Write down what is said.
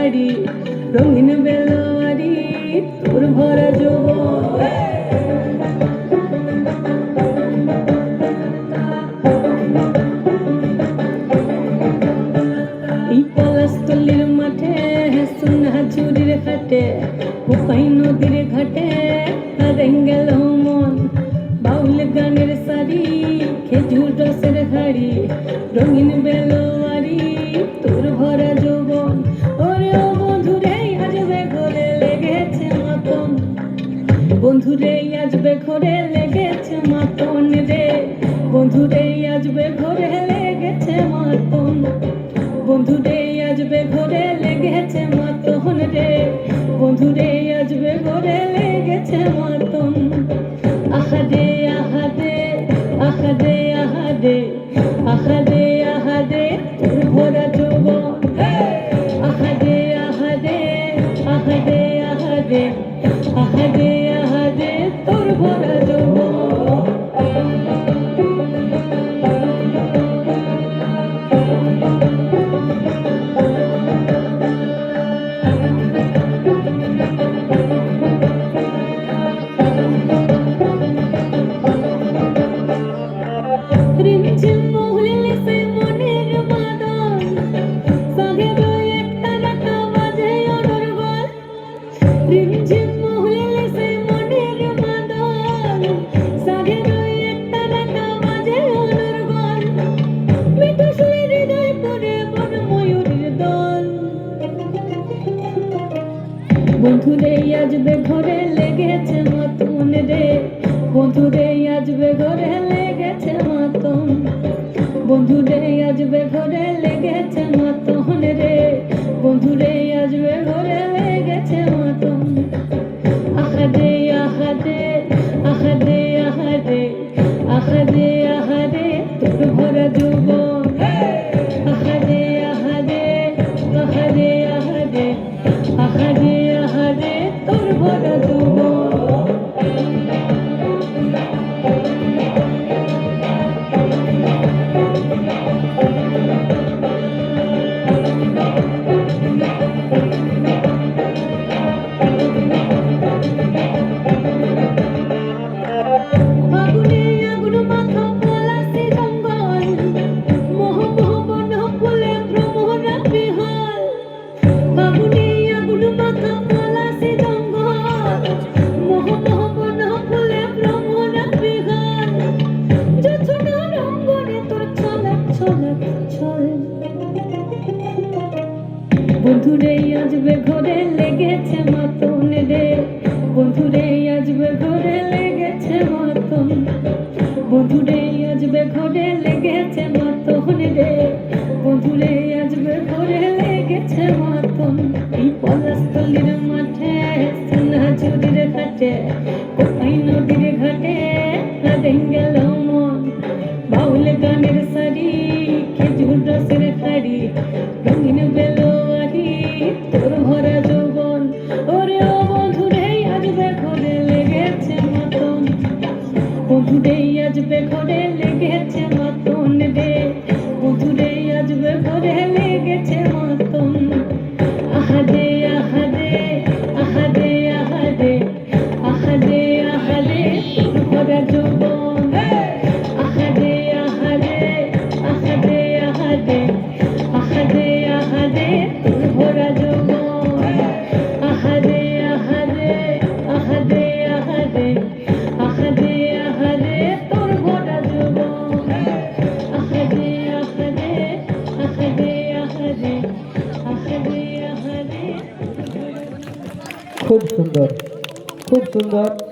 হাড়ি রঙিন বেলোয়ারি তোর ভরা যৌবন এই পলাশতলির মাঠে সোনা ঝুরির ঘাটে কোপাই নদীর ঘাটে হারাই গেল মন বাউল গানের সারি খেজুর রসের হাড়ি রঙিন বেলোয়ারি তোর ভরা যৌবন ওরে ও বন্ধুরে আজবে ঘরে লেগেছে মাতন বন্ধুরে আজবে ঘরে লেগেছে মাতন রে বন্ধুরে আজবে ঘরে লেগেছে মাতন বন্ধুরে আজবে ঘরে লেগেছে মাতন রে বন্ধুরে আজবে ঘরে লেগেছে মাতন আহাদে আহাদে আহাদে আহাদে আহাদে আহাদে তোর ভরা যৌবন আহাদে আহাদে আহাদে আহাদে আহাদে আহাদে তোর ভরা যৌবন বন্ধুরে আজবে ঘরে লেগেছে মাতন রে বন্ধুরে আজবে ঘরে লেগেছে মাতন বন্ধুরে আজবে ঘরে লেগেছে মাতন রে বন্ধুরে আজবে ঘরে লেগেছে মাতন আহাদে আহাদে আহাদে আহাদে আহাদে আহাদে তোর ভরা যৌবন আহাদে আহাদে আহাদে আহাদে আহাদে আহাদে তোর ভরা যৌবন বন্ধুরে আজবে ঘরে লেগেছে মাতন রে বন্ধুরে আজবে ঘরে লেগেছে মাতন বন্ধুরে আজবে ঘরে লেগেছে মাতন রে বন্ধুরে আজবে ঘরে লেগেছে মাতন এই পলাশতলির মাঠে সোনা ঝুরির ঘাটে কোপাই নদীর ঘাটে হারাই গেল মন বাউল গানের সারি খেজুর রসের হাড়ি রঙিন বেলোয়ারি তোর ভরা যৌবন ওরে ও বন্ধুরে আজবে ঘরে লেগেছে মাতন বন্ধুরে আজবে ঘরে লেগেছে মাতন রে বন্ধুরে আজবে ঘরে লেগেছে মাতন আহাদে আহাদে আহাদে আহাদে আহাদে আহাদে তোর ভরা যৌবন আহাদে আহাদে আহাদে আহাদে আহাদে আহাদে তোর ভরা যৌবন আহাদে আহাদে আহাদে আহাদে আহাদে আহাদে তোর ভরা যৌবন আহাদে আহাদে আহাদে আহাদে আহাদে আহাদে খুব সুন্দর খুব সুন্দর।